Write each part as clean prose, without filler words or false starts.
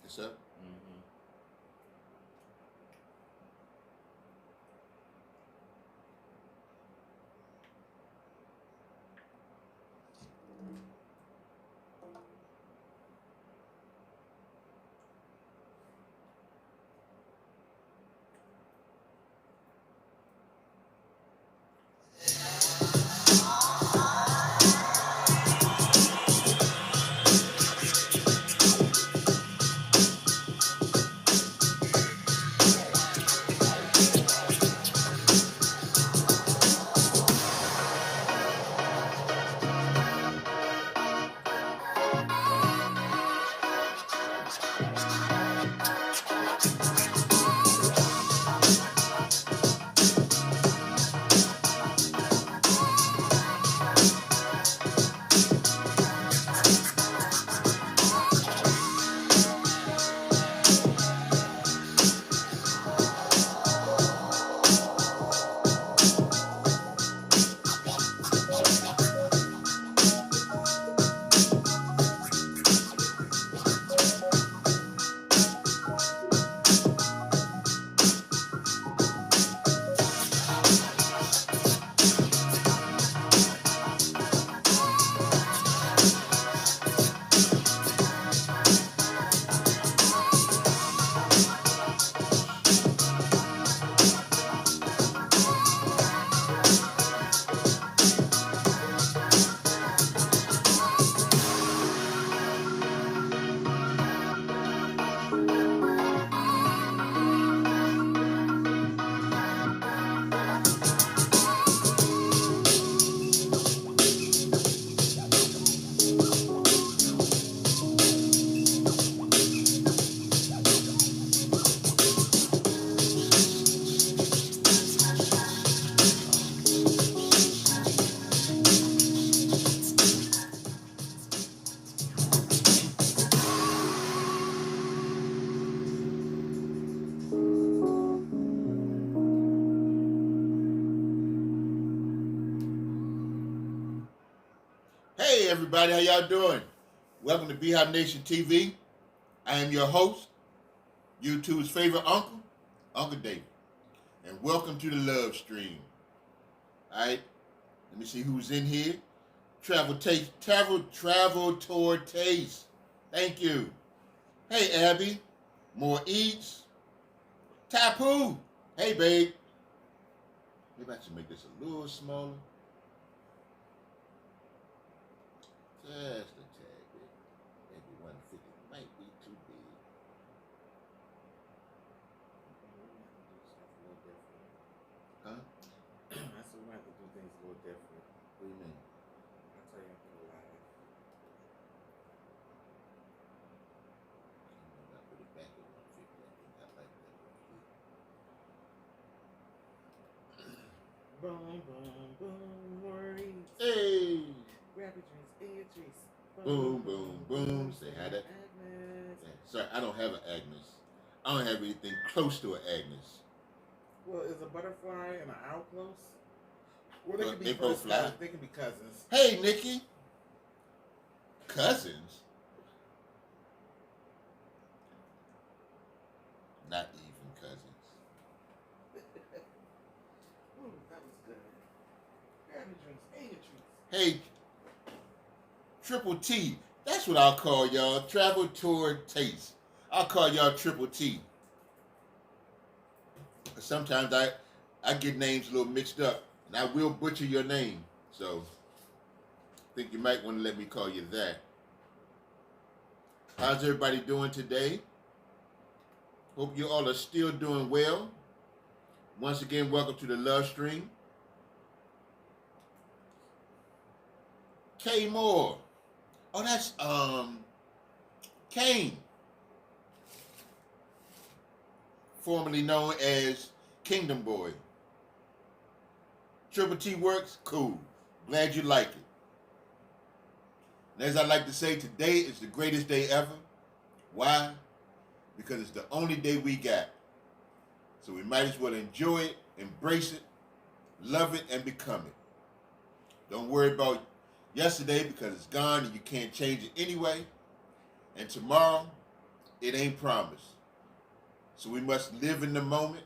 this up. Hey everybody, how y'all doing? Welcome to BHOPNATION TV. I am your host, YouTube's favorite uncle, Uncle David. And welcome to the love stream. Alright, let me see who's in here. Travel Toward Taste. Thank you. Hey Abby, More Eats. Tapu. Hey babe. Maybe I should make this a little smaller. Just a tad bit. Maybe 150 might be too big. Huh? I said we have to do things a little different. What do you mean? I'll tell you after the live. I put it back at 150. I think I like that right here. Boom, boom, boom, worries. Hey! Grab your drinks, eat your treats. Boom, boom, boom. Say hi to Agnes. Yeah. Sorry, I don't have an Agnes. I don't have anything close to an Agnes. Well, is a butterfly and an owl close? Or they Well, can be they both first fly. cousins. They can be cousins. Hey, Nikki. Cousins? Not even cousins. Ooh, that was good. Grab your drinks, eat your treats. Hey, Triple T. That's what I'll call y'all. Travel Toward Taste. I'll call y'all Triple T. Sometimes I get names a little mixed up, and I will butcher your name. So, I think you might want to let me call you that. How's everybody doing today? Hope you all are still doing well. Once again, welcome to the love stream. K Moore. Oh, that's Kane. Formerly known as Kingdom Boy. Triple T works? Cool. Glad you like it. And as I like to say, today is the greatest day ever. Why? Because it's the only day we got. So we might as well enjoy it, embrace it, love it, and become it. Don't worry about yesterday because it's gone and you can't change it anyway. And tomorrow, it ain't promised. So we must live in the moment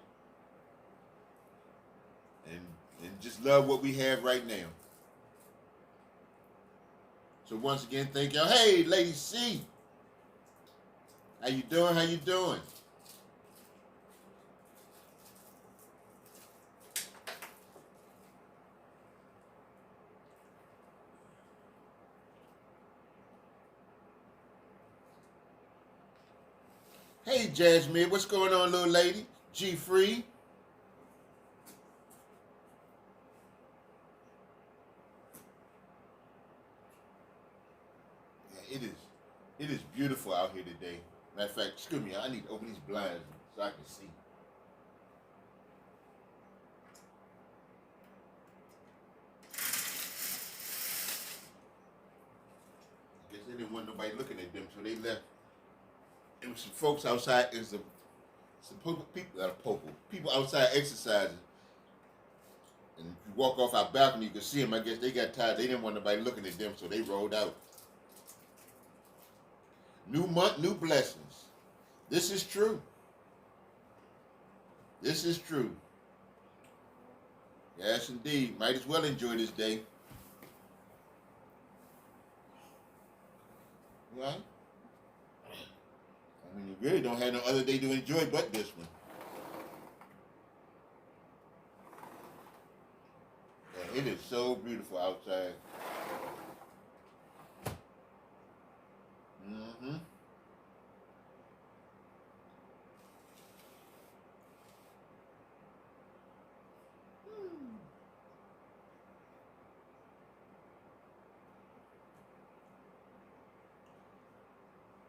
and just love what we have right now. So once again, thank y'all. Hey, Lady C. How you doing? How you doing? Hey, Jasmine, what's going on, little lady? G Free. Yeah, it is beautiful out here today. Matter of fact, excuse me, I need to open these blinds so I can see. I guess they didn't want nobody looking at them, so they left. It was some folks outside. It was some people outside exercising. And if you walk off our balcony, you can see them. I guess they got tired. They didn't want nobody looking at them, so they rolled out. New month, new blessings. This is true. This is true. Yes, indeed. Might as well enjoy this day. Right? I mean, you really don't have no other day to enjoy but this one. Yeah, it is so beautiful outside. Mm-hmm.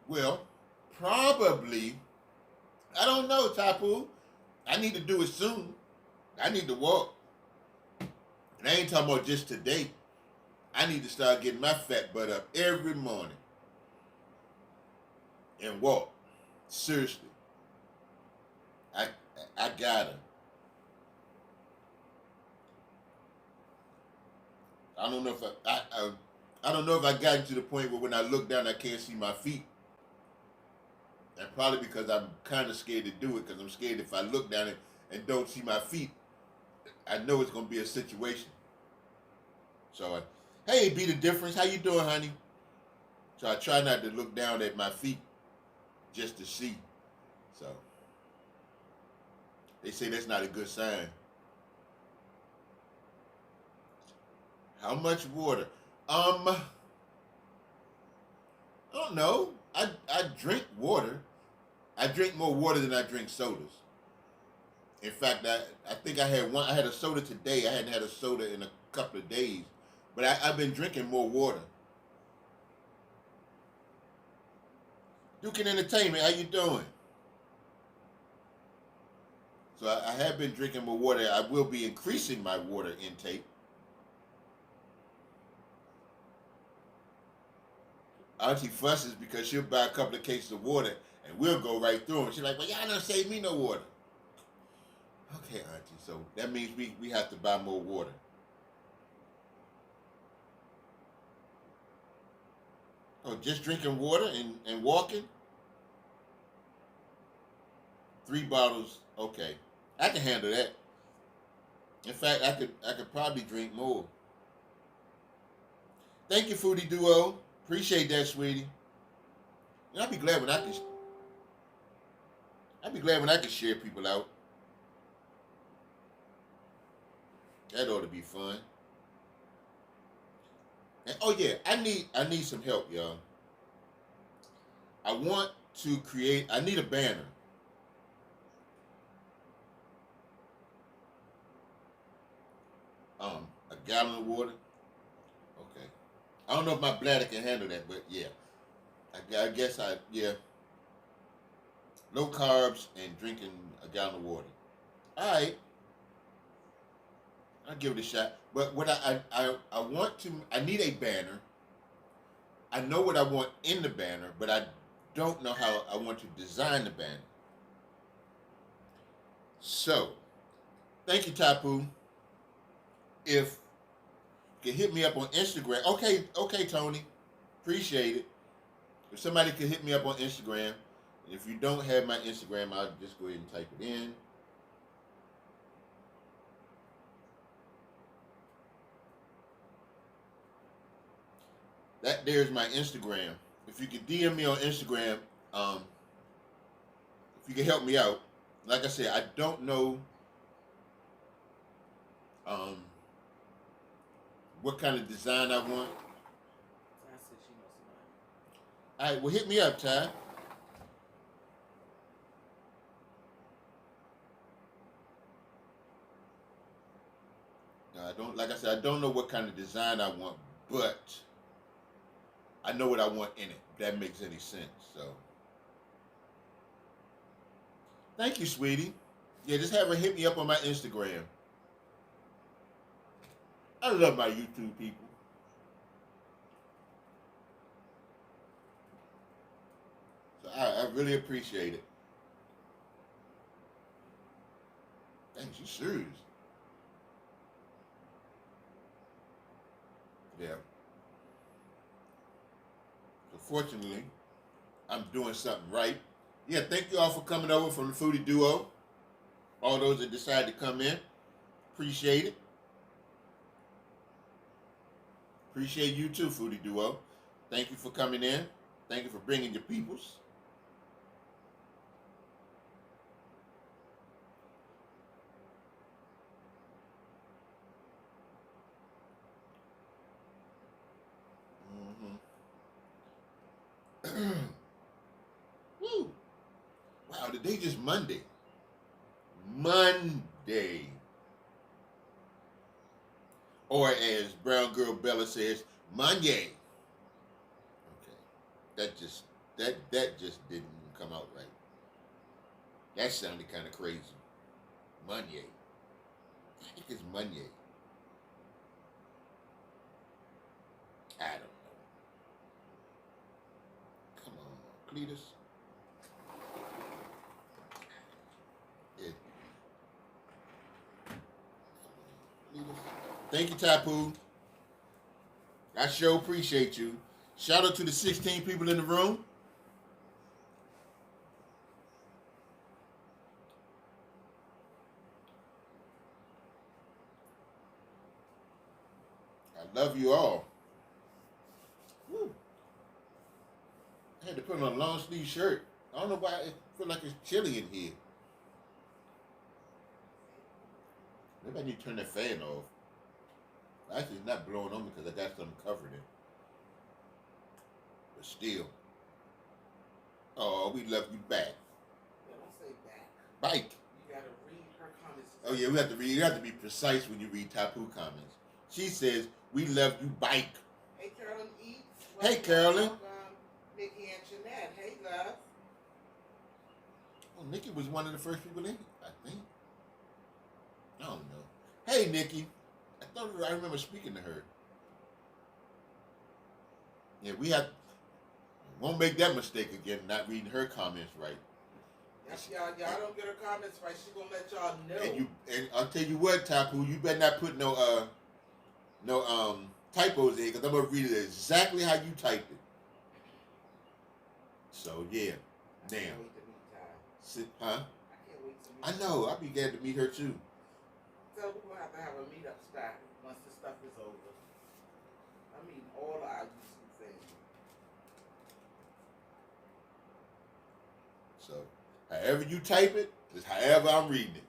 Well, probably. I don't know, Tapu. I need to do it soon. I need to walk. And I ain't talking about just today. I need to start getting my fat butt up every morning and walk. Seriously. I gotta. I don't know if I don't know if I gotten to the point where when I look down I can't see my feet. And probably because I'm kind of scared to do it, because I'm scared if I look down and don't see my feet, I know it's going to be a situation. So, hey, Be the Difference. How you doing, honey? So I try not to look down at my feet just to see. So, they say that's not a good sign. How much water? I don't know. I drink water. I drink more water than I drink sodas. In fact, I think I had a soda today. I hadn't had a soda in a couple of days. But I've been drinking more water. Duke Entertainment, how you doing? So I have been drinking more water. I will be increasing my water intake. Auntie fusses because she'll buy a couple of cases of water and we'll go right through them. She's like, well, y'all don't save me no water. Okay, Auntie, so that means we have to buy more water. Oh, just drinking water and walking? 3 bottles, okay. I can handle that. In fact, I could probably drink more. Thank you, Foodie Duo. Appreciate that, sweetie. And I'd be glad when I can share people out. That ought to be fun. And oh yeah, I need some help, y'all. I need a banner. A gallon of water. Okay. I don't know if my bladder can handle that, but yeah. I guess yeah. Low carbs and drinking a gallon of water. All right. I'll give it a shot. But what I need a banner. I know what I want in the banner, but I don't know how I want to design the banner. So, thank you, Tapu. If you can hit me up on Instagram. Okay, Tony. Appreciate it. If somebody could hit me up on Instagram, And if you don't have my Instagram, I'll just go ahead and type it in. That there's my Instagram. If you could DM me on Instagram, if you can help me out. Like I said, I don't know what kind of design I want. I said she knows somebody. All right, well, hit me up, Ty. I don't, like I said, I don't know what kind of design I want, but I know what I want in it. If that makes any sense. So, thank you, sweetie. Yeah, just have her hit me up on my Instagram. I love my YouTube people. So I really appreciate it. Dang, she's serious. Yeah. So fortunately, I'm doing something right. Yeah, thank you all for coming over from the Foodie Duo. All those that decided to come in. Appreciate it. Appreciate you too, Foodie Duo. Thank you for coming in. Thank you for bringing your peoples. Woo. Wow, today just Monday. Monday. Or as Brown Girl Bella says, Monday. Okay. That just didn't come out right. That sounded kind of crazy. Monday. I think it's Monday. I don't know. Come on, Cletus. Yeah. Cletus. Thank you, Tapu. I sure appreciate you. Shout out to the 16 people in the room. I love you all. Woo. I had to put on a long sleeve shirt. I don't know why I feel like it's chilly in here. Maybe I need to turn that fan off. Actually, it's not blowing on me because I got something covered it. But still. Oh, we love you back. Yeah, don't say back. Bike. You gotta read her comments. Oh yeah, we have to read. You have to be precise when you read Tapu comments. She says, "We love you, bike." Hey, Carolyn E. Hey, Carolyn. Nikki and Jeanette. Hey, love. Oh, Nikki was one of the first people in, I think. I don't know. Hey, Nikki. I remember speaking to her. Yeah, won't make that mistake again, not reading her comments right. Yes, y'all don't get her comments right. She gonna let y'all know. And I'll tell you what, Tapu, you better not put no typos in, because I'm gonna read it exactly how you typed it. So yeah, damn. I can't wait to meet Ty. Huh? I can't wait to meet I know. I'll be glad to meet her too. So we're gonna have a meetup spot once this stuff is over. I mean, all our YouTube fans. So, however you type it is however I'm reading it.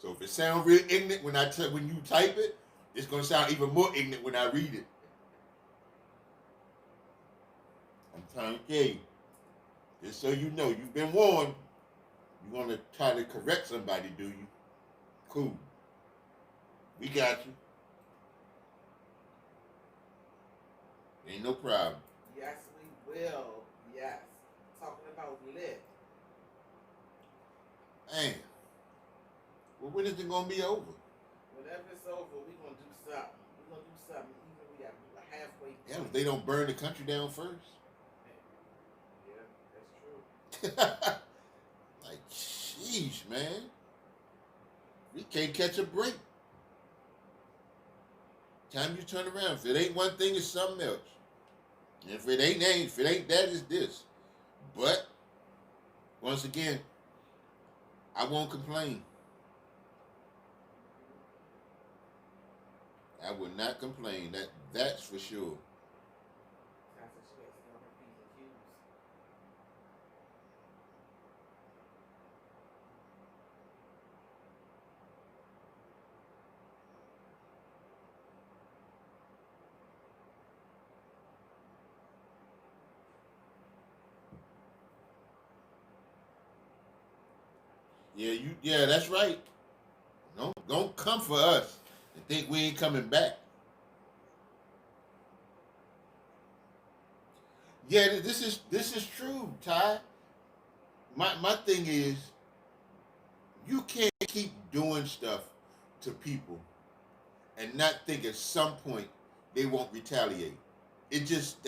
So if it sounds real ignorant when you type it, it's gonna sound even more ignorant when I read it. I'm trying to tell you, just so you know, you've been warned. You want to try to correct somebody, do you? Cool. We got you. Ain't no problem. Yes, we will. Yes. Talking about lit. Man. Well, when is it going to be over? Whenever it's over, we're going to do something. We're going to do something. Even we got halfway. Yeah, if they don't burn the country down first. Yeah, that's true. Like, sheesh, man. We can't catch a break. Time you turn around. If it ain't one thing, it's something else. And if it ain't that, it's this. But once again, I won't complain. I will not complain. That's for sure. I said she had to start her P's and Q's. Yeah, that's right. Don't come for us and think we ain't coming back. Yeah, this is true, Ty. My thing is, you can't keep doing stuff to people and not think at some point they won't retaliate. It just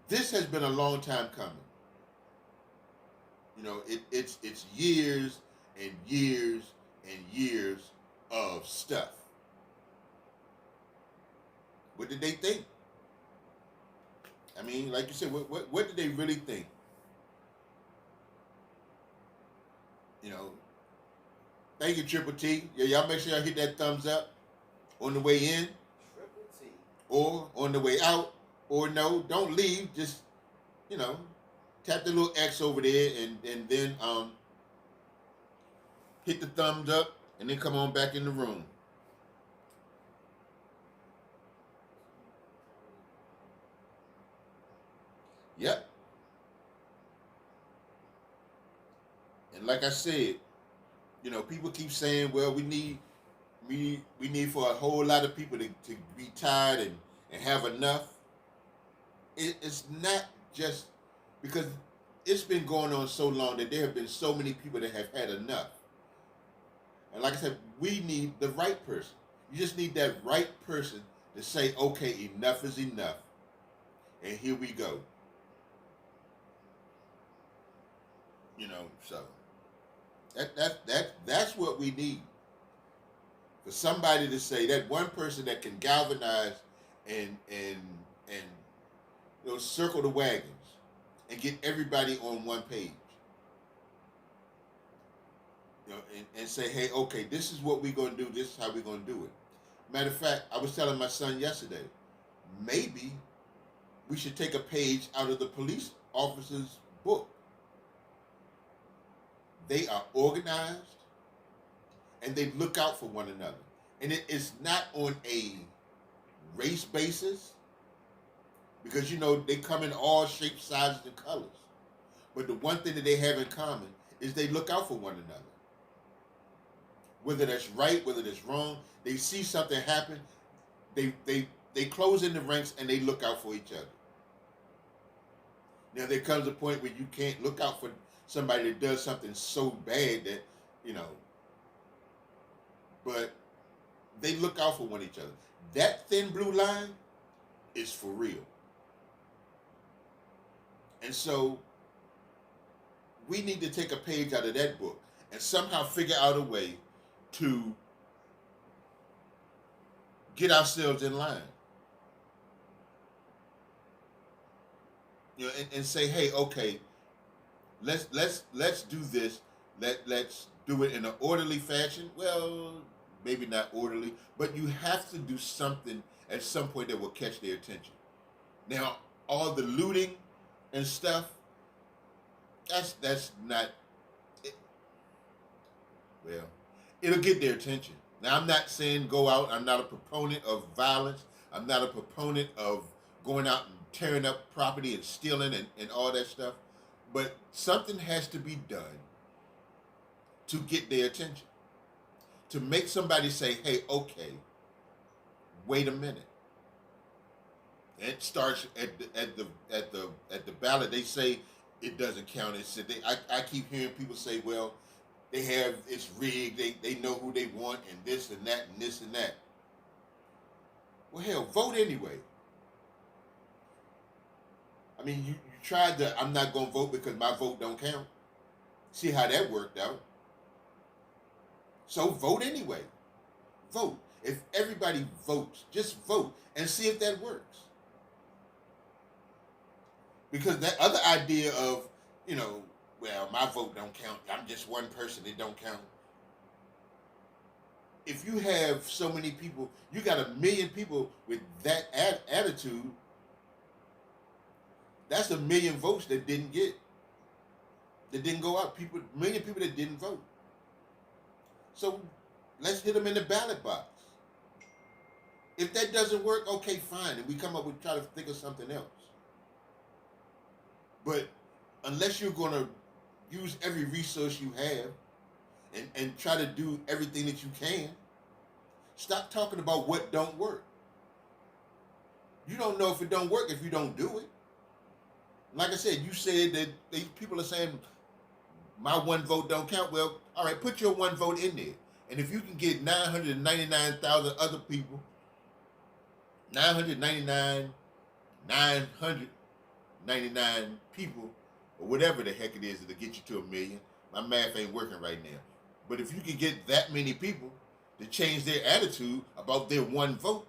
this has been a long time coming. It's years and years and years of stuff. What did they think? I mean, like you said, what did they really think? You know, thank you, Triple T. Yeah, y'all make sure y'all hit that thumbs up on the way in Triple T. or on the way out. Or no, don't leave. Just, you know, tap the little X over there and then hit the thumbs up and then come on back in the room. Yep. And like I said, people keep saying, well, we need for a whole lot of people to be tired and have enough. It's not just because it's been going on so long that there have been so many people that have had enough. And like I said, we need the right person. You just need that right person to say, okay, enough is enough. And here we go. So that's what we need. For somebody to say, that one person that can galvanize and circle the wagons and get everybody on one page. And say, hey, okay, this is what we're going to do. This is how we're going to do it. Matter of fact, I was telling my son yesterday, maybe we should take a page out of the police officer's book. They are organized and they look out for one another. And it is not on a race basis because, they come in all shapes, sizes, and colors. But the one thing that they have in common is they look out for one another. Whether that's right, whether that's wrong, they see something happen, they close in the ranks and they look out for each other. Now there comes a point where you can't look out for somebody that does something so bad that, but they look out for one each other. That thin blue line is for real. And so we need to take a page out of that book and somehow figure out a way to get ourselves in line. And say, hey, okay, let's do this. Let's do it in an orderly fashion. Well, maybe not orderly, but you have to do something at some point that will catch their attention. Now, all the looting and stuff, that's not it. Well, it'll get their attention. Now, I'm not saying go out. I'm not a proponent of violence. I'm not a proponent of going out and tearing up property and stealing and all that stuff. But something has to be done to get their attention. To make somebody say, hey, okay, wait a minute. It starts at the ballot. They say it doesn't count. I keep hearing people say, well, it's rigged. They know who they want and this and that and this and that. Well, hell, vote anyway. I mean, you tried I'm not going to vote because my vote don't count. See how that worked out. So vote anyway. Vote. If everybody votes, just vote and see if that works. Because that other idea of, you know, well, my vote don't count. I'm just one person. It don't count. If you have so many people, you got 1,000,000 people with that attitude. That's 1,000,000 votes that didn't go out. 1,000,000 people that didn't vote. So let's hit them in the ballot box. If that doesn't work, okay, fine, and we come up with try to think of something else. But unless you're going to use every resource you have and try to do everything that you can, stop talking about what don't work. You don't know if it don't work if you don't do it. Like I said, you said that people are saying my one vote don't count. Well, all right, put your one vote in there. And if you can get 999,000 other people, 999 people, or whatever the heck it is that'll get you to 1,000,000. My math ain't working right now. But if you can get that many people to change their attitude about their one vote,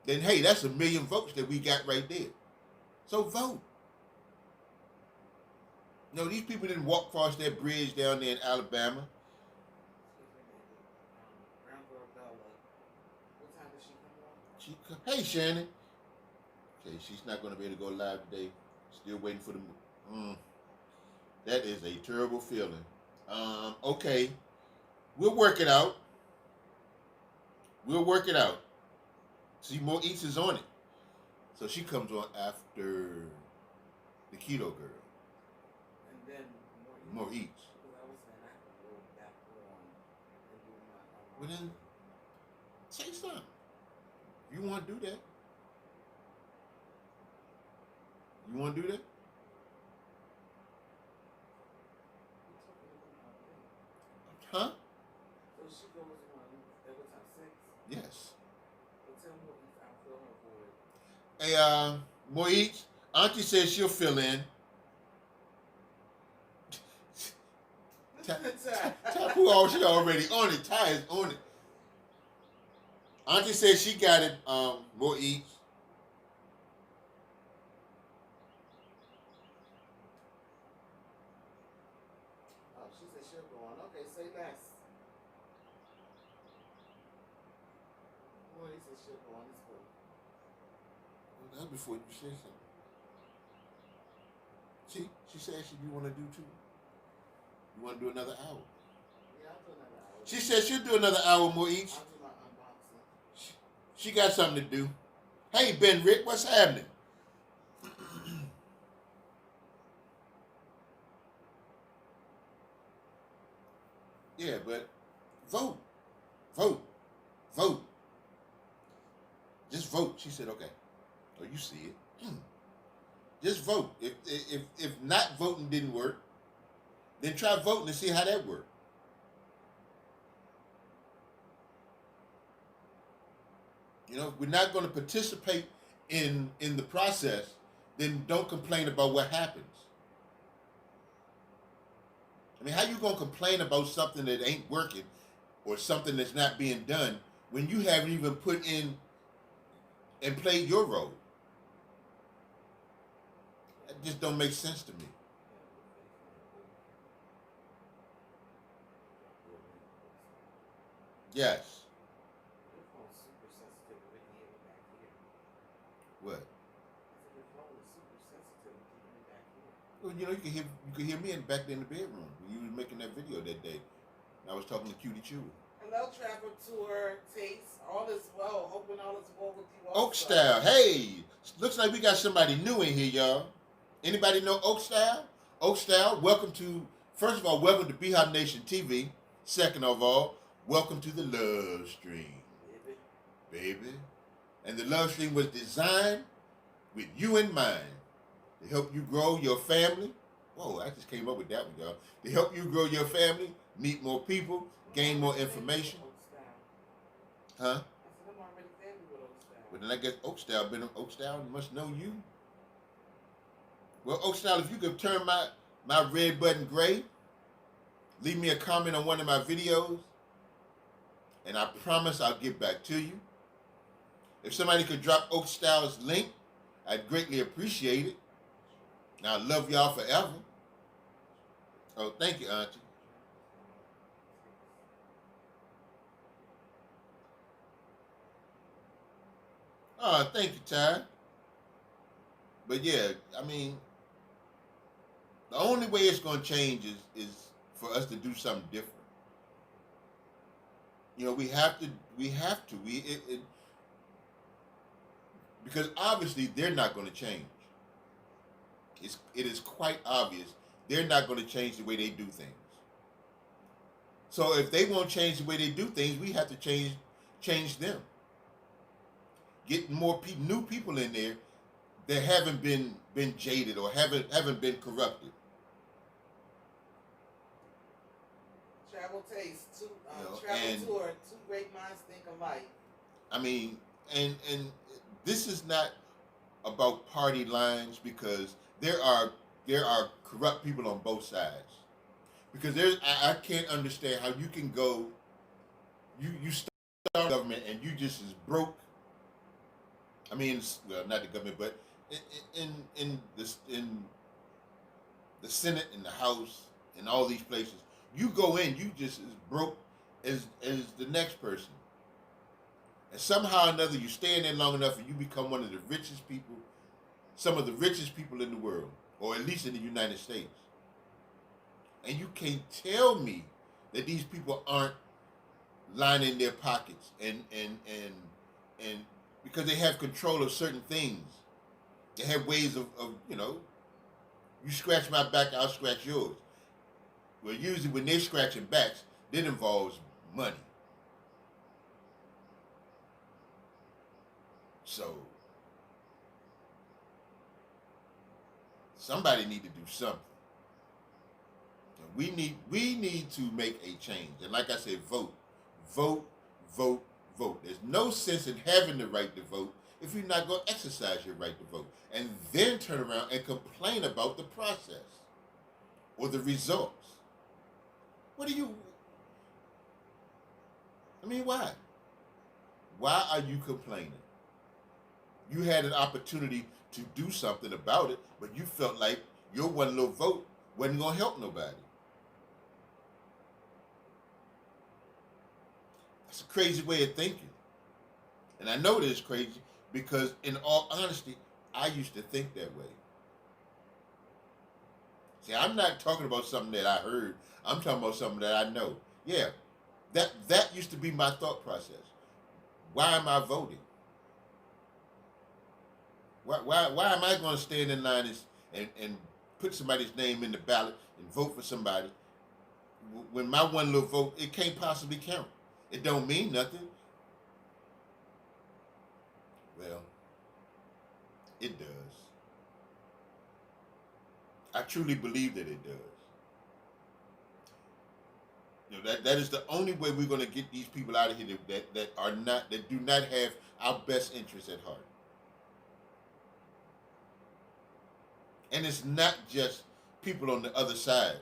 then hey, that's 1,000,000 votes that we got right there. So vote. No, these people didn't walk across that bridge down there in Alabama. Hey, Shannon. Okay, she's not going to be able to go live today. Still waiting for the that is a terrible feeling. Okay. We'll work it out. See, More Eats is on it. So she comes on after the keto girl. And then More Eats. Because I was saying I could go back on and do my Well then, say something. If you want to do that. You want to do that? Huh? So she goes on every time 6? Yes. But tell me what I feel her for it. Hey, More Eats. Auntie says she'll fill in. Who all she already on it? Ty is on it. Auntie says she got it. More Eats. Oh, she said she'll go on. Okay, say less. Well, he said she'll go on. It's cool. Well, that's before you say something. She said she want to do too. You want to do another hour? Yeah, I'll do another hour. She said she'll do another hour, More Eats. I'll do my unboxing. She got something to do. Hey, Ben Rick, what's happening? Yeah, but vote. Just vote. She said, okay. Oh, you see it. Just vote. If not voting didn't work, then try voting and see how that works. You know, if we're not going to participate in the process, then don't complain about what happens. I mean, how you going to complain about something that ain't working or something that's not being done when you haven't even put in and played your role? That just don't make sense to me. Yes. What? Well, you know, you could hear me back there in the bedroom when you was making that video that day. I was talking to Cutie Chew. Hello, travel tour, taste, all is well. Hoping all is well with you. Oak Style, hey, looks like we got somebody new in here, y'all. Anybody know Oak Style? Oak Style, first of all, welcome to BHOPNATION TV. Second of all, welcome to the Love Stream, baby. And the Love Stream was designed with you in mind to help you grow your family. Whoa, I just came up with that one, y'all. To help you grow your family, meet more people, gain more information. Huh? I said, I'm already family with Oak Style. Well, then I guess Oak Style, been Oak Style must know you. Well, Oak Style, if you could turn my red button gray, leave me a comment on one of my videos, and I promise I'll get back to you. If somebody could drop Oak Style's link, I'd greatly appreciate it. Now, I love y'all forever. Oh, thank you, Auntie. Oh, thank you, Ty. But yeah, I mean, the only way it's going to change is for us to do something different. You know, we have to, because obviously they're not going to change. It is quite obvious they're not going to change the way they do things. So if they won't change the way they do things, we have to change them. Get more new people in there that haven't been jaded or haven't been corrupted. Travel taste, You know, travel tour, two great minds think alike. I mean, and this is not about party lines because there are corrupt people on both sides. Because I can't understand how you can go, you start government and you just as broke. I mean, well, not the government, but in the Senate, in the House, in all these places, you go in, you just as broke as the next person, and somehow or another you stay in there long enough and you become one of the richest people, some of the richest people in the world, or at least in the United States. And you can't tell me that these people aren't lining their pockets and because they have control of certain things. They have ways of you scratch my back, I'll scratch yours. Well, usually when they're scratching backs, that involves money. So somebody need to do something. We need to make a change. And like I said, vote. Vote, vote, vote. There's no sense in having the right to vote if you're not going to exercise your right to vote. And then turn around and complain about the process or the results. Why? Why are you complaining? You had an opportunity to do something about it, but you felt like your one little vote wasn't going to help nobody. That's a crazy way of thinking. And I know it is crazy because, in all honesty, I used to think that way. See, I'm not talking about something that I heard. I'm talking about something that I know. Yeah, that used to be my thought process. Why am I voting? Why am I going to stand in line and put somebody's name in the ballot and vote for somebody when my one little vote, it can't possibly count? It don't mean nothing. Well, it does. I truly believe that it does. You know, that is the only way we're going to get these people out of here that do not have our best interests at heart. And it's not just people on the other side.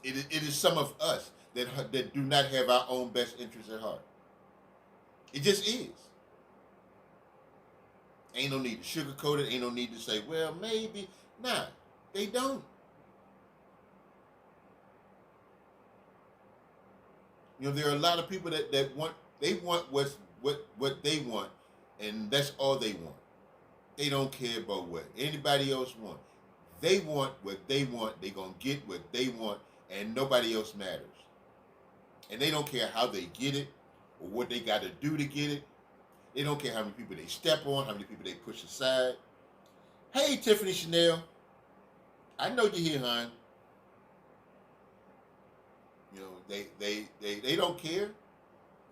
It is some of us that do not have our own best interests at heart. It just is. Ain't no need to sugarcoat it. Ain't no need to say, well, maybe. Nah, they don't. You know, there are a lot of people that want what they want, and that's all they want. They don't care about what anybody else wants. They want what they want. They're going to get what they want, and nobody else matters. And they don't care how they get it or what they got to do to get it. They don't care how many people they step on, how many people they push aside. Hey, Tiffany Chanel. I know you're here, hon. You know, they don't care.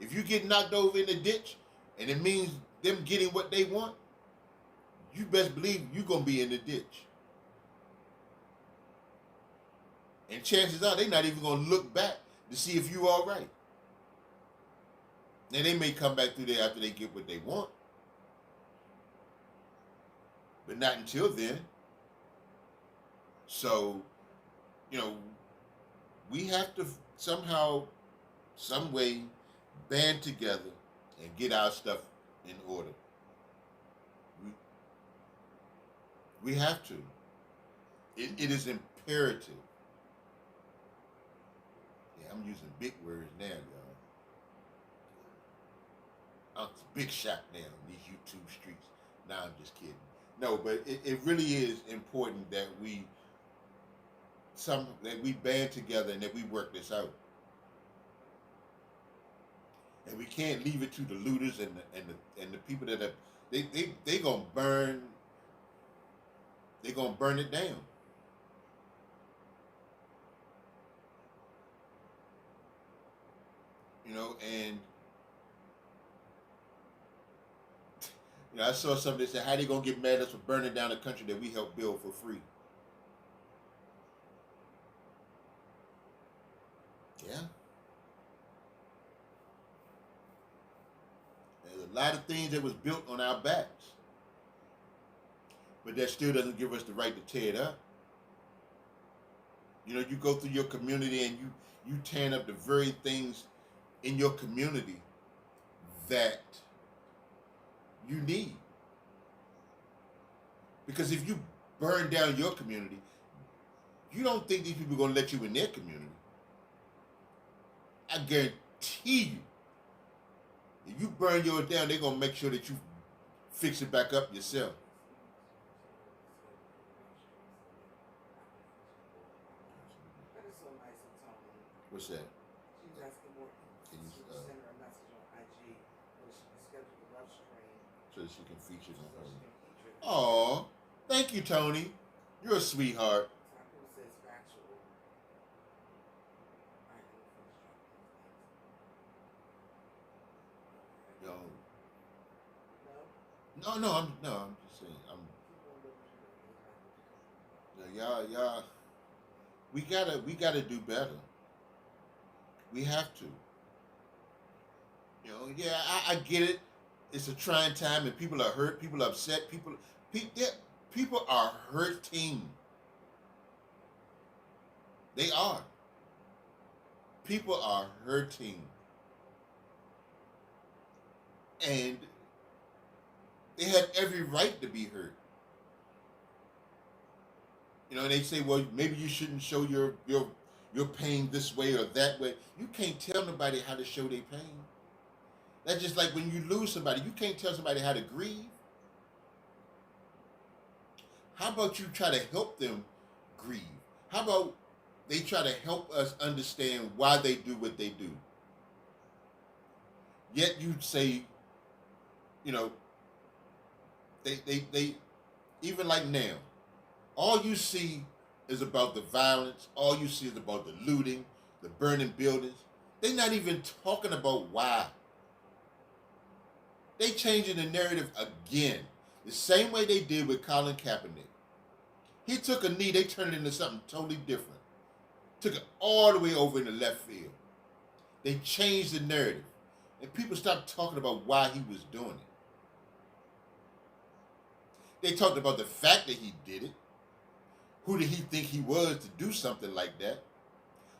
If you get knocked over in the ditch and it means them getting what they want, you best believe you're going to be in the ditch. And chances are they're not even going to look back to see if you're all right. Now, they may come back through there after they get what they want. But not until then. So, you know, we have to somehow, some way, band together and get our stuff in order. We have to. It is imperative. Yeah, I'm using big words now, y'all. I'm a big shot now on these YouTube streets. Nah, I'm just kidding. No, but it really is important that we band together and that we work this out. And we can't leave it to the looters and the people that are they gonna burn it down. You know, and you know, I saw something that said, how they gonna get mad at us for burning down a country that we helped build for free? Yeah. There's a lot of things that was built on our backs. But that still doesn't give us the right to tear it up. You know, you go through your community and you tear up the very things in your community that you need. Because if you burn down your community, you don't think these people are going to let you in their community. I guarantee you, if you burn yours down, they're going to make sure that you fix it back up yourself. That is so nice of Tony. What's that? She was asking more. Can you send her a message on IG where she can schedule the love stream so that she can feature so on she her? can feature. Aw, thank you, Tony. You're a sweetheart. Taco says factual. I can finish dropping these things. Yo. No? I'm just saying. Y'all. We gotta do better. We have to. You know, yeah, I get it. It's a trying time, and people are hurt. People are upset. People are hurting. They are. People are hurting, and they have every right to be hurt. You know, and they say, well, maybe you shouldn't show your pain this way or that way. You can't tell nobody how to show their pain. That's just like when you lose somebody. You can't tell somebody how to grieve. How about you try to help them grieve? How about they try to help us understand why they do what they do? Yet you say, you know, they even like now, all you see is about the violence. All you see is about the looting, the burning buildings. They're not even talking about why. They changing the narrative again. The same way they did with Colin Kaepernick. He took a knee, they turned it into something totally different. Took it all the way over in the left field. They changed the narrative. And people stopped talking about why he was doing it. They talked about the fact that he did it. Who did he think he was to do something like that?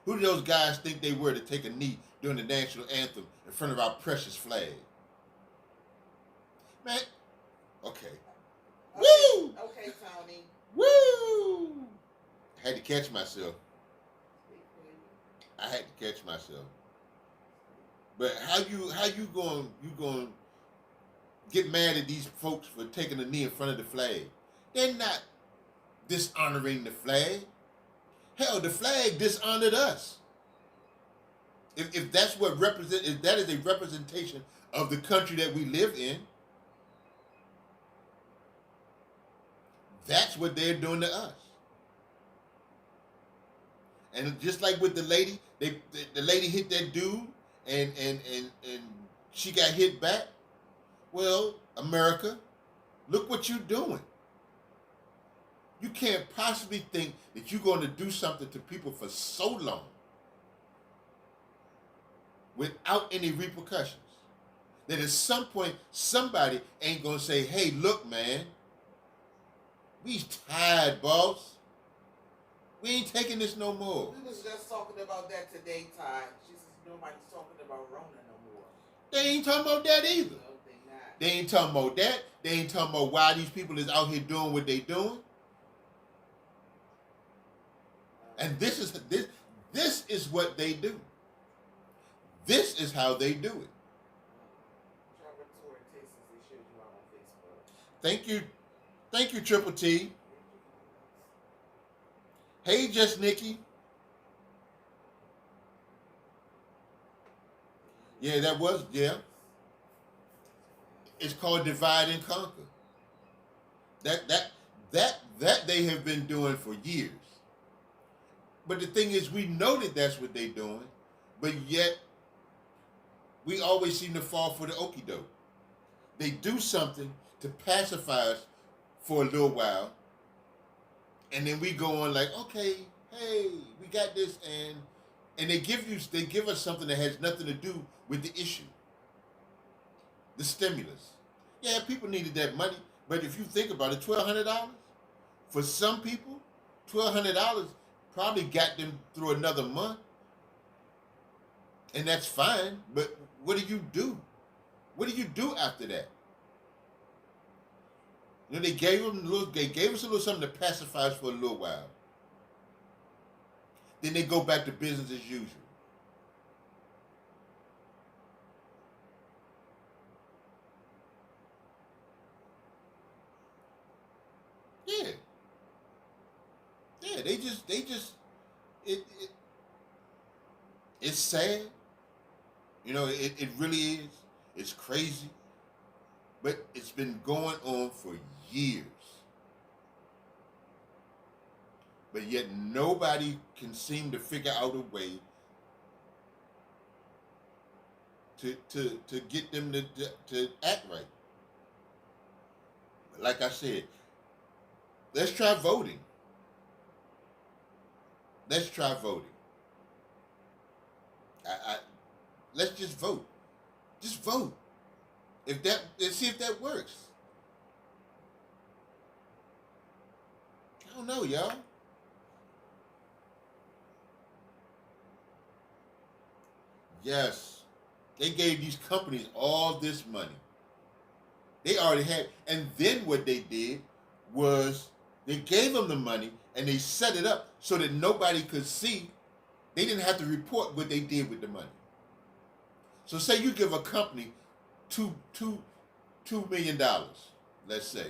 Who did those guys think they were to take a knee during the national anthem in front of our precious flag? Man, okay. Woo! Okay, Tony. Woo! I had to catch myself. But how you going get mad at these folks for taking a knee in front of the flag? They're not dishonoring the flag. Hell, the flag dishonored us. If that's what if that is a representation of the country that we live in, that's what they're doing to us. And just like with the lady, the lady hit that dude and she got hit back. Well, America, look what you're doing. You can't possibly think that you're going to do something to people for so long without any repercussions. That at some point, somebody ain't going to say, hey, look, man, we tired, boss. We ain't taking this no more. We was just talking about that today, Ty. She says nobody's talking about Rona no more. They ain't talking about that either. No, they not. They ain't talking about that. They ain't talking about why these people is out here doing what they doing. And this is what they do. This is how they do it. Laboratory tastes they showed you out on Facebook. Thank you, Triple T. Hey, Just Nikki. Yeah, that was, yeah. It's called divide and conquer. That they have been doing for years. But the thing is, we know that that's what they're doing, but yet we always seem to fall for the okie doke. They do something to pacify us for a little while, and then we go on like, okay, hey, we got this, and they give us something that has nothing to do with the issue. The stimulus. Yeah, people needed that money, but if you think about it, $1,200 for some people, $1,200 probably got them through another month, and that's fine. But what do you do? What do you do after that? You know, they gave us a little something to pacify us for a little while. Then they go back to business as usual. Yeah. Yeah, it's sad. You know, it really is. It's crazy. But it's been going on for years. But yet nobody can seem to figure out a way to get them to act right. But like I said, let's try voting. Let's try voting. Let's just vote. Just vote. Let's see if that works. I don't know, y'all. Yes, they gave these companies all this money. They already had, and then what they did was they gave them the money and they set it up so that nobody could see. They didn't have to report what they did with the money. So say you give a company $2 million, let's say,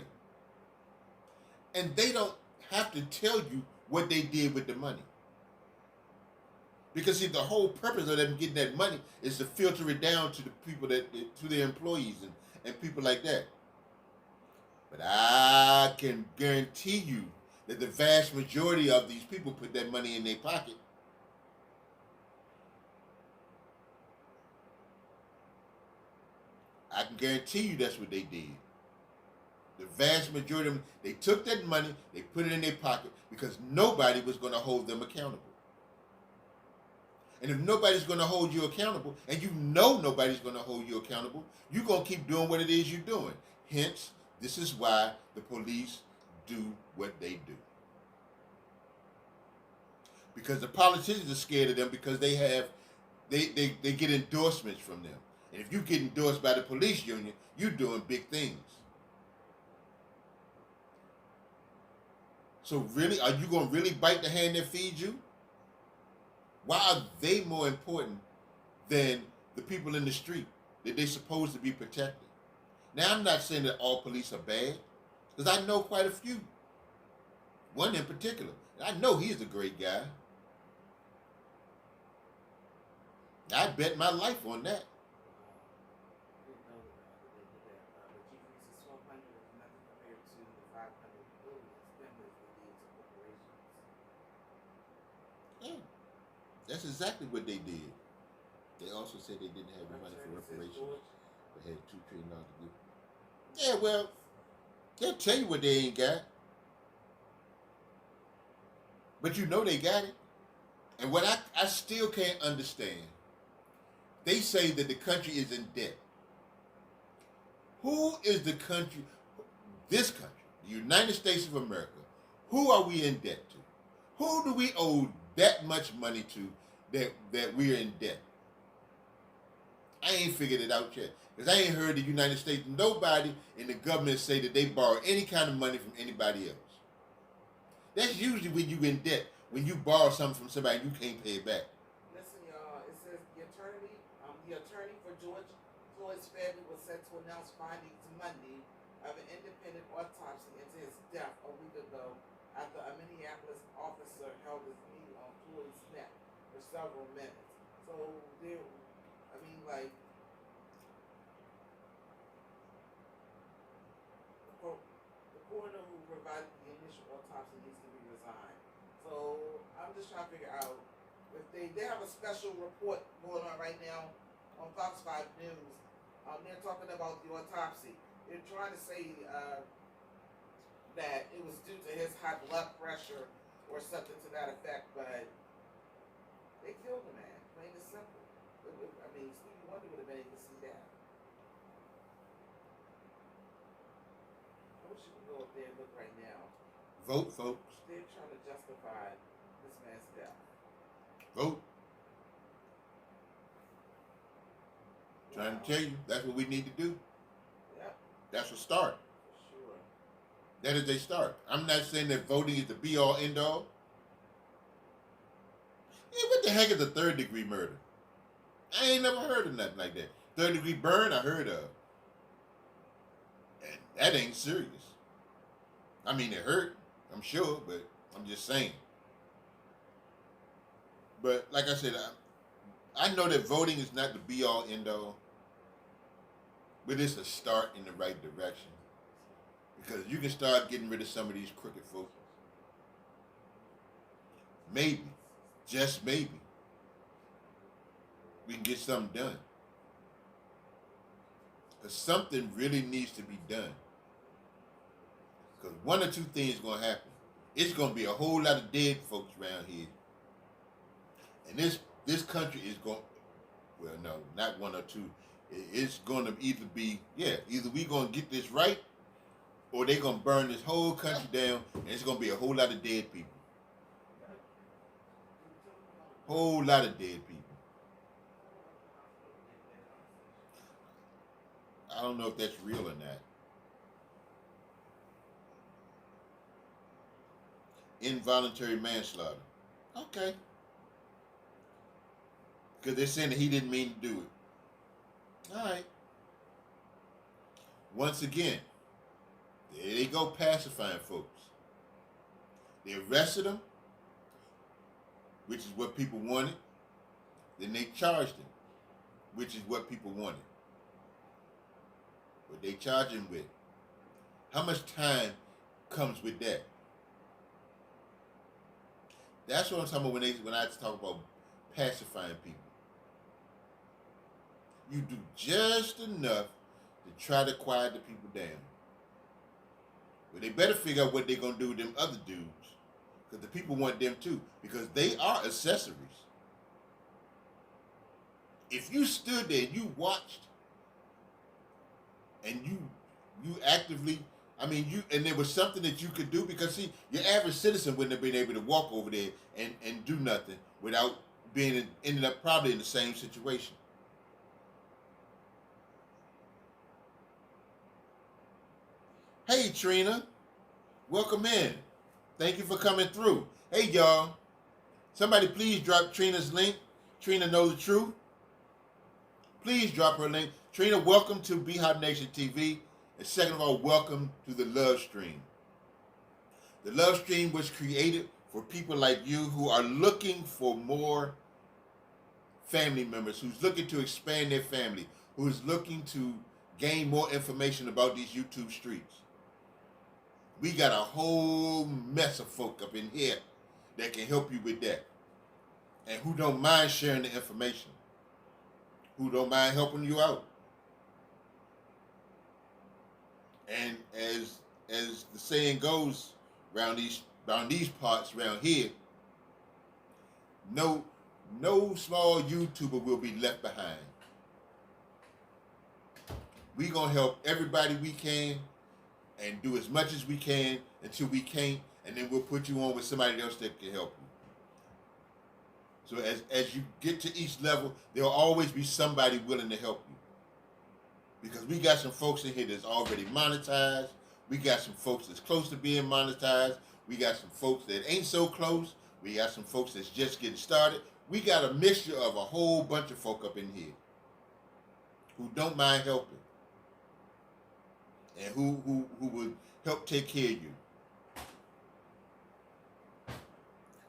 and they don't have to tell you what they did with the money. Because see, the whole purpose of them getting that money is to filter it down to the people to their employees and people like that. But I can guarantee you that the vast majority of these people put that money in their pocket. I can guarantee you that's what they did. The vast majority of them, they took that money, they put it in their pocket because nobody was going to hold them accountable. And if nobody's going to hold you accountable, and you know nobody's going to hold you accountable, you're going to keep doing what it is you're doing. Hence, this is why the police do what they do. Because the politicians are scared of them because they get endorsements from them. And if you get endorsed by the police union, you're doing big things. So really, are you going to really bite the hand that feeds you? Why are they more important than the people in the street that they're supposed to be protecting? Now, I'm not saying that all police are bad, because I know quite a few. One in particular. I know he's a great guy. I bet my life on that. That's exactly what they did. They also said they didn't have the money for reparations. They had $2 trillion to give. Yeah, well, they'll tell you what they ain't got. But you know they got it. And what I still can't understand, they say that the country is in debt. Who is the country, this country, the United States of America, who are we in debt to? Who do we owe that much money to that we're in debt? I ain't figured it out yet. Because I ain't heard the United States, nobody in the government say that they borrow any kind of money from anybody else. That's usually when you in debt, when you borrow something from somebody, you can't pay it back. Listen, y'all. It says the attorney for George Floyd's family was set to announce findings Monday of an independent autopsy into his death a week ago after a Minneapolis officer held his knee on Floyd's neck for several minutes. So there, I mean, like, the coroner who provided the initial autopsy needs to be resigned. So I'm just trying to figure out if they have a special report going on right now on Fox 5 News. They're talking about the autopsy. They're trying to say that it was due to his high blood pressure or something to that effect, but they killed the man, plain and simple. I mean, Stevie Wonder would have been able to see that. I wish you could go up there and look right now. Vote, folks. They're trying to justify this man's death. Vote. Trying to tell you, that's what we need to do. Yep. That's a start. For sure. That is a start. I'm not saying that voting is the be-all, end-all. Yeah, what the heck is a third-degree murder? I ain't never heard of nothing like that. Third-degree burn, I heard of. And that ain't serious. I mean, it hurt, I'm sure, but I'm just saying. But like I said, I know that voting is not the be-all, end-all. But it's a start in the right direction. Because you can start getting rid of some of these crooked folks. Maybe, just maybe, we can get something done. Because something really needs to be done. Because one or two things is going to happen. It's going to be a whole lot of dead folks around here. And this country is going, well, no, not one or two. It's going to either be, either we going to get this right, or they're going to burn this whole country down, and it's going to be a whole lot of dead people. Whole lot of dead people. I don't know if that's real or not. Involuntary manslaughter. Okay. Because they're saying that he didn't mean to do it. All right. Once again, there they go pacifying folks. They arrested him, which is what people wanted. Then they charged him, which is what people wanted. What they charge him with. How much time comes with that? That's what I'm talking about when I talk about pacifying people. You do just enough to try to quiet the people down. But they better figure out what they're going to do with them other dudes. Because the people want them too. Because they are accessories. If you stood there and you watched and you actively, and there was something that you could do, because see, your average citizen wouldn't have been able to walk over there and do nothing without ending up probably in the same situation. Hey Trina, welcome in. Thank you for coming through. Hey y'all, somebody please drop Trina's link. Trina knows the truth. Please drop her link. Trina, welcome to BHOPNATION TV. And second of all, welcome to the Love Stream. The Love Stream was created for people like you who are looking for more family members, who's looking to expand their family, who's looking to gain more information about these YouTube streets. We got a whole mess of folk up in here that can help you with that. And who don't mind sharing the information. Who don't mind helping you out. And as the saying goes around these parts around here, no small YouTuber will be left behind. We're gonna help everybody we can and do as much as we can until we can't, and then we'll put you on with somebody else that can help you. So as you get to each level, there'll always be somebody willing to help you. Because we got some folks in here that's already monetized. We got some folks that's close to being monetized. We got some folks that ain't so close, We got some folks that's just getting started. We got a mixture of a whole bunch of folk up in here who don't mind helping and who would help take care of you.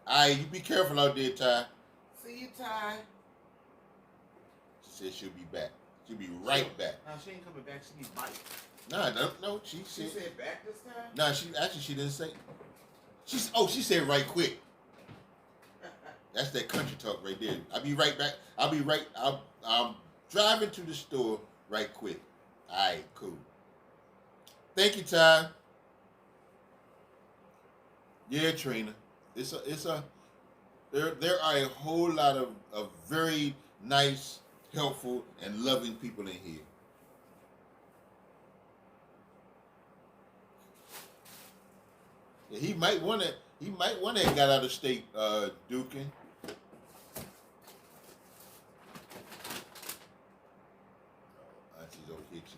All right, you be careful out there, Ty. See you, Ty. She said she'll be back. She'll be right back. No, she ain't coming back. She be biting. Nah, no, she said back this time? Nah, she didn't say. She said right quick. That's that country talk right there. I'll be right back. I'm driving to the store right quick. All right, cool. Thank you, Ty. Yeah, Trina. There are a whole lot of very nice, helpful, and loving people in here. Yeah, he might want to have got out of state, Dukin. Auntie's over here. She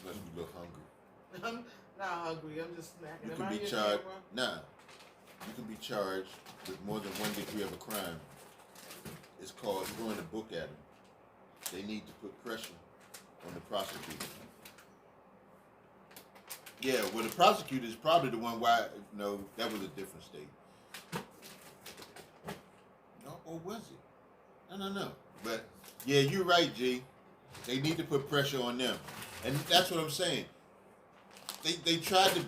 must be a little hungry. I'm not hungry. I'm just snacking. You can be charged. Nah, you can be charged with more than 1 degree of a crime. It's called throwing a book at them. They need to put pressure on the prosecutor. Yeah, well, the prosecutor is probably the one why, no, that was a different state. No, or was it? No. But, yeah, you're right, G. They need to put pressure on them. And that's what I'm saying. They tried to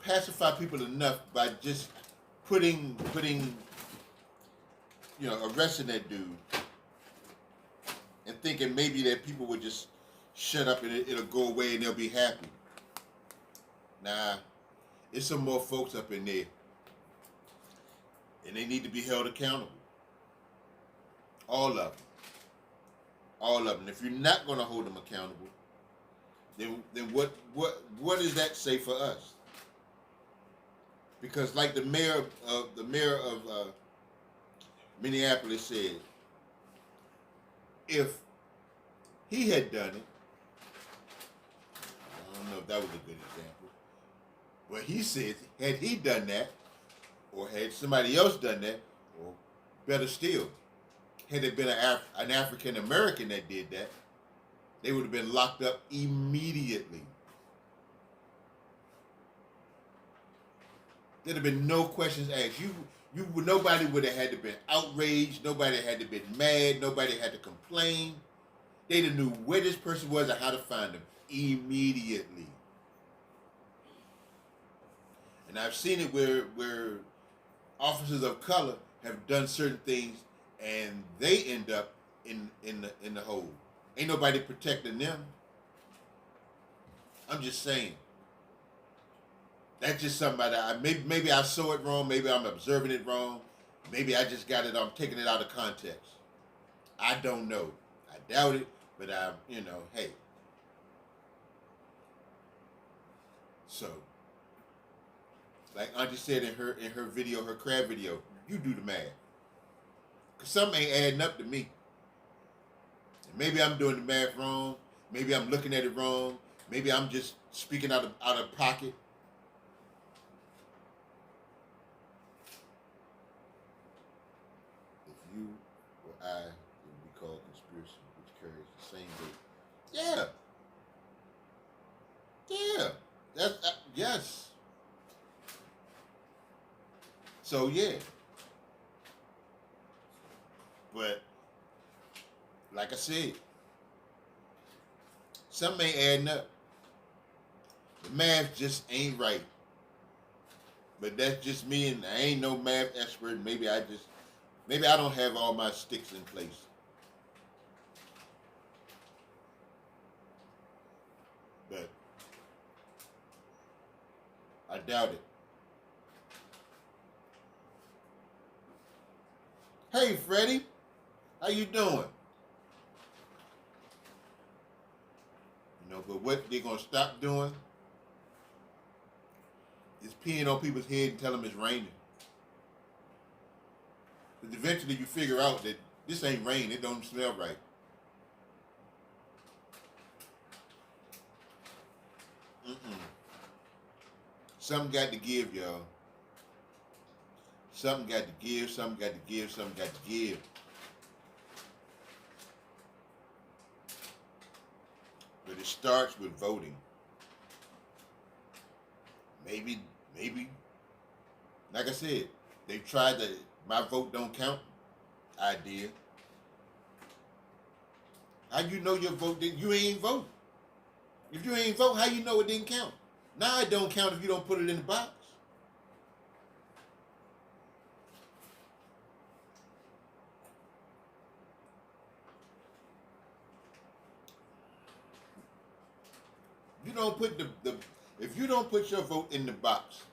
pacify people enough by arresting that dude and thinking maybe that people would just shut up and it'll go away and they'll be happy. Nah, it's some more folks up in there. And they need to be held accountable. All of them. All of them. If you're not going to hold them accountable, then what does that say for us? Because like the mayor of Minneapolis said, if he had done it, I don't know if that was a good example. But he said, had he done that, or had somebody else done that, or better still, had it been an African American that did that, they would have been locked up immediately. There'd have been no questions asked. Nobody would have had to been outraged. Nobody had to been mad. Nobody had to complain. They'd have knew where this person was and how to find them immediately. And I've seen it where officers of color have done certain things and they end up in the hole. Ain't nobody protecting them. I'm just saying. That's just something that maybe I saw it wrong. Maybe I'm observing it wrong. Maybe I just got it. I'm taking it out of context. I don't know. I doubt it, but hey. So, like Auntie said in her video, her crab video, you do the math. Cause something ain't adding up to me. And maybe I'm doing the math wrong. Maybe I'm looking at it wrong. Maybe I'm just speaking out of pocket. If you or I, it would be called conspiracy, which carries the same weight. Yeah. That's yes. So yeah. But like I said, something ain't adding up. The math just ain't right. But that's just me, and I ain't no math expert. Maybe I don't have all my sticks in place. But I doubt it. Hey, Freddie, how you doing? But what they're gonna stop doing is peeing on people's head and tell them it's raining. But eventually you figure out that this ain't rain, it don't smell right. Something got to give, y'all. Something got to give, something got to give, something got to give. But it starts with voting. Maybe, like I said, they tried the my vote don't count idea. How you know your vote didn't? You ain't vote. If you ain't vote, how you know it didn't count? Now it don't count if you don't put it in the box. You don't put if you don't put your vote in the box,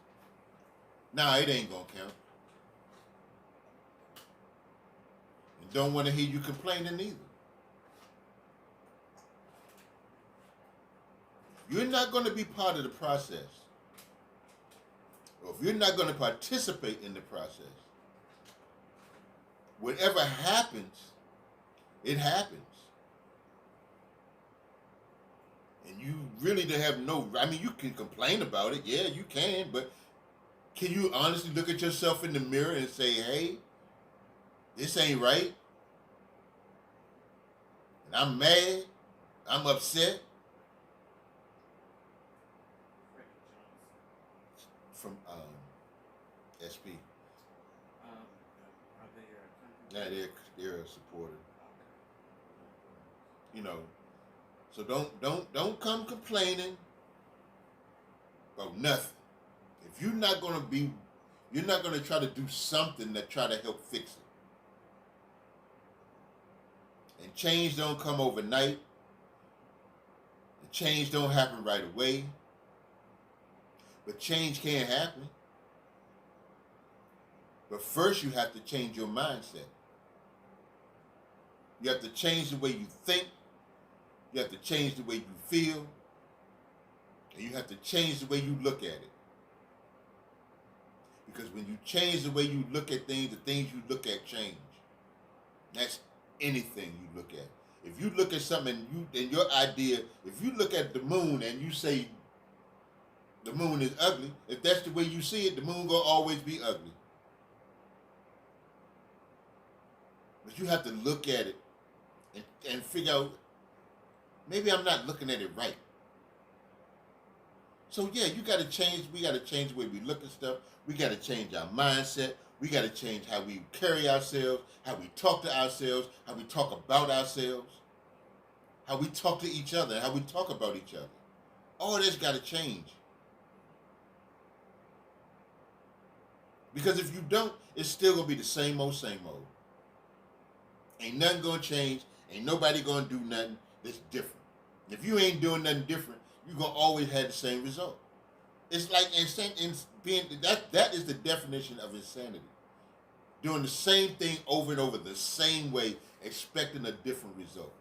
nah, it ain't gonna count. And don't want to hear you complaining either. You're not going to be part of the process, or if you're not going to participate in the process, whatever happens, it happens. And you really don't have no, I mean, you can complain about it. Yeah, you can, but can you honestly look at yourself in the mirror and say, hey, this ain't right? And I'm mad. I'm upset. From SP. Are they a Yeah, they're a supporter. You know, so don't come complaining about nothing. If you're not gonna try to do something that try to help fix it. And change don't come overnight. The change don't happen right away. But change can happen. But first you have to change your mindset. You have to change the way you think. You have to change the way you feel. And you have to change the way you look at it. Because when you change the way you look at things, the things you look at change. That's anything you look at. If you look at something and your idea, if you look at the moon and you say the moon is ugly, if that's the way you see it, the moon gonna always be ugly. But you have to look at it and figure out, maybe I'm not looking at it right. So yeah, we gotta change the way we look at stuff. We gotta change our mindset. We gotta change how we carry ourselves, how we talk to ourselves, how we talk about ourselves, how we talk to each other, how we talk about each other. All this gotta change. Because if you don't, it's still gonna be the same old, same old. Ain't nothing gonna change. Ain't nobody gonna do nothing that's different. If you ain't doing nothing different, you're gonna always have the same result. It's like that is the definition of insanity. Doing the same thing over and over the same way, expecting a different result.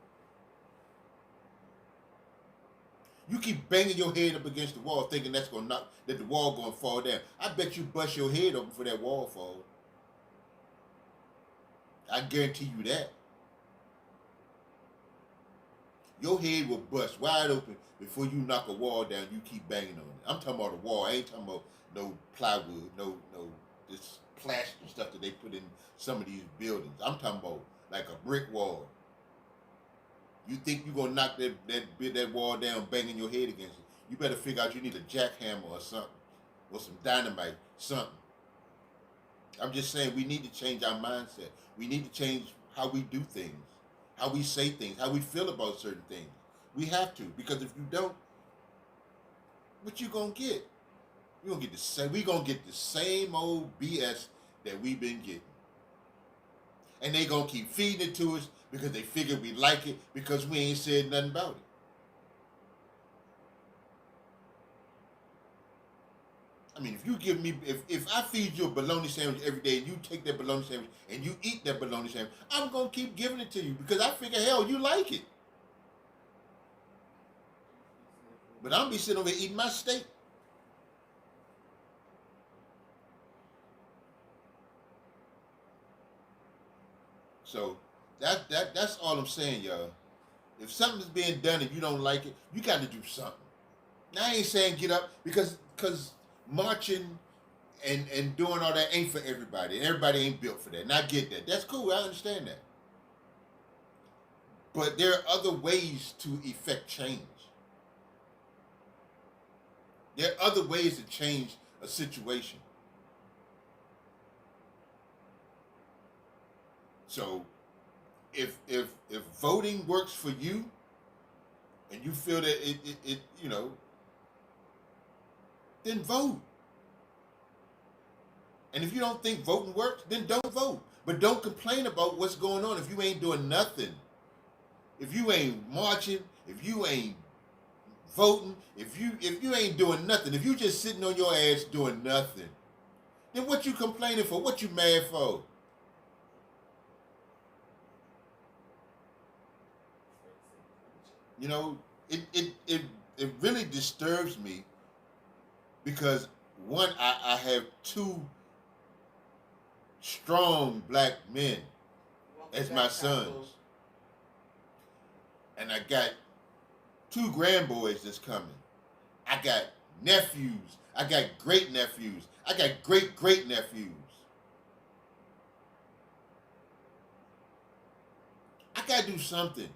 You keep banging your head up against the wall, thinking that the wall gonna fall down. I bet you bust your head open for that wall fall. I guarantee you that. Your head will bust wide open before you knock a wall down. You keep banging on it. I'm talking about a wall. I ain't talking about no plywood, no this plaster stuff that they put in some of these buildings. I'm talking about like a brick wall. You think you're gonna knock that wall down, banging your head against it? You better figure out you need a jackhammer or something, or some dynamite, something. I'm just saying we need to change our mindset. We need to change how we do things, how we say things, how we feel about certain things. We have to, because if you don't, what you gonna get? We're gonna get the same old BS that we've been getting. And they gonna keep feeding it to us because they figure we like it because we ain't said nothing about it. I mean, if you give me, if I feed you a bologna sandwich every day and you take that bologna sandwich and you eat that bologna sandwich, I'm gonna keep giving it to you because I figure, hell, you like it. But I'm gonna be sitting over here eating my steak. So that's all I'm saying, y'all. If something's being done and you don't like it, you got to do something. Now I ain't saying get up because marching and doing all that ain't for everybody. And everybody ain't built for that. And I get that. That's cool. I understand that. But there are other ways to effect change. There are other ways to change a situation. So if voting works for you and you feel that it you know, then vote. And if you don't think voting works, then don't vote. But don't complain about what's going on if you ain't doing nothing. If you ain't marching, if you ain't voting, if you ain't doing nothing, if you just sitting on your ass doing nothing, then what you complaining for? What you mad for? You know, it really disturbs me because one, I have two strong black men as my sons. And I got two grandboys that's coming. I got nephews. I got great nephews. I got great great nephews. I gotta do something.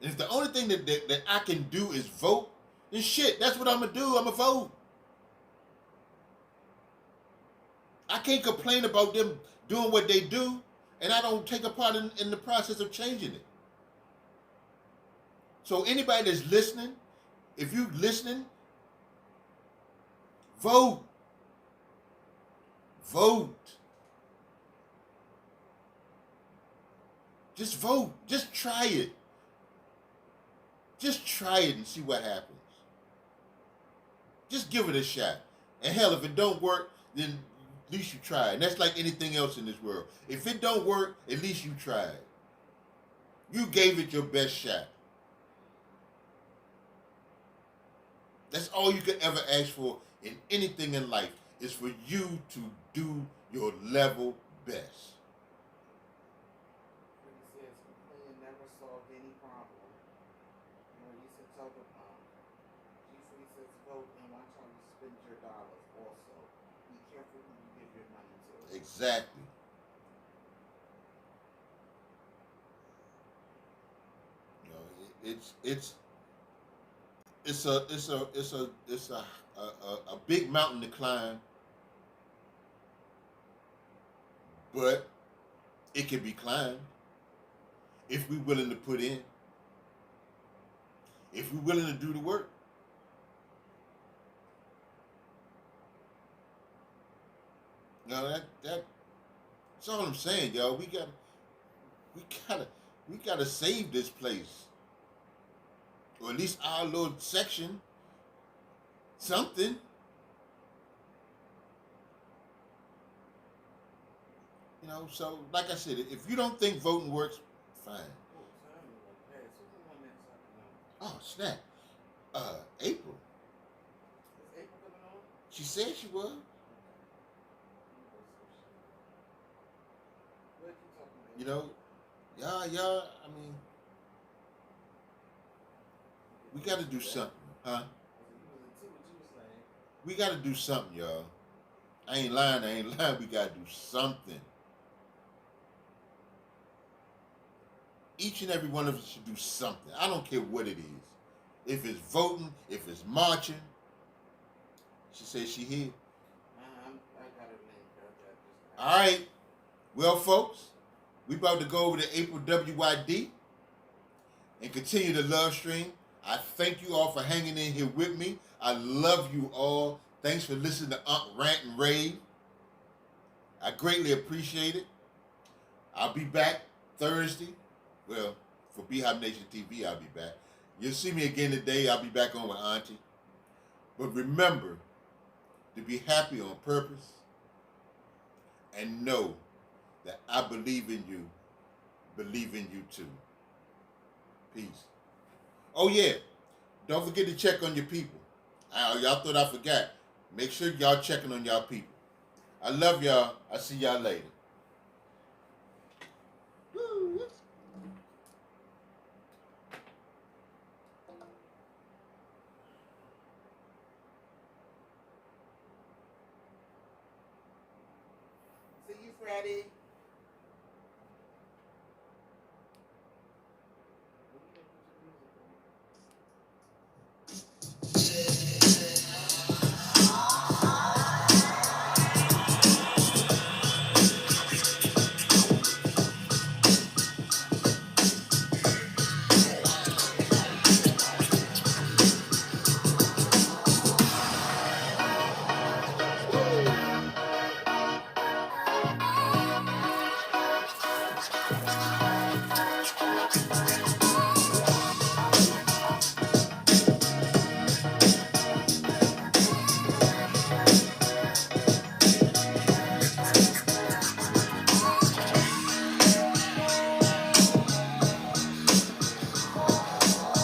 And if the only thing that I can do is vote, then shit, that's what I'm gonna do. I'm gonna vote. I can't complain about them doing what they do, and I don't take a part in the process of changing it. So anybody that's listening, if you listening, vote. Vote. Just vote. Just try it. Just try it and see what happens. Just give it a shot. And hell, if it don't work, then at least you tried. And that's like anything else in this world. If it don't work, at least you tried. You gave it your best shot. That's all you could ever ask for in anything in life, is for you to do your level best. He says complaining never solved any problem. He said tell the he says vote and watch how you spend your dollars also. Be careful who you give your money to. Exactly. You know, it's a big mountain to climb, but it can be climbed if we're willing to put in, if we're willing to do the work. You know, that's all I'm saying, y'all. We gotta save this place, or at least our little section. Something. You know, so like I said, if you don't think voting works, fine. Oh, snap. April. Is April coming on? She said she was. What you talking about? You know, y'all, I mean, we got to do something, huh? We got to do something, y'all. I ain't lying. We got to do something. Each and every one of us should do something. I don't care what it is. If it's voting, if it's marching. She said she here. I got it linked. All right. Well, folks, we about to go over to April WYD and continue the love stream. I thank you all for hanging in here with me. I love you all. Thanks for listening to Rant and Rave. I greatly appreciate it. I'll be back Thursday. Well, for BHOPNATION TV, I'll be back. You'll see me again today. I'll be back on with Auntie. But remember to be happy on purpose and know that I believe in you too. Peace. Oh yeah, don't forget to check on your people. Y'all thought I forgot. Make sure y'all checking on y'all people. I love y'all. I'll see y'all later. Freddie.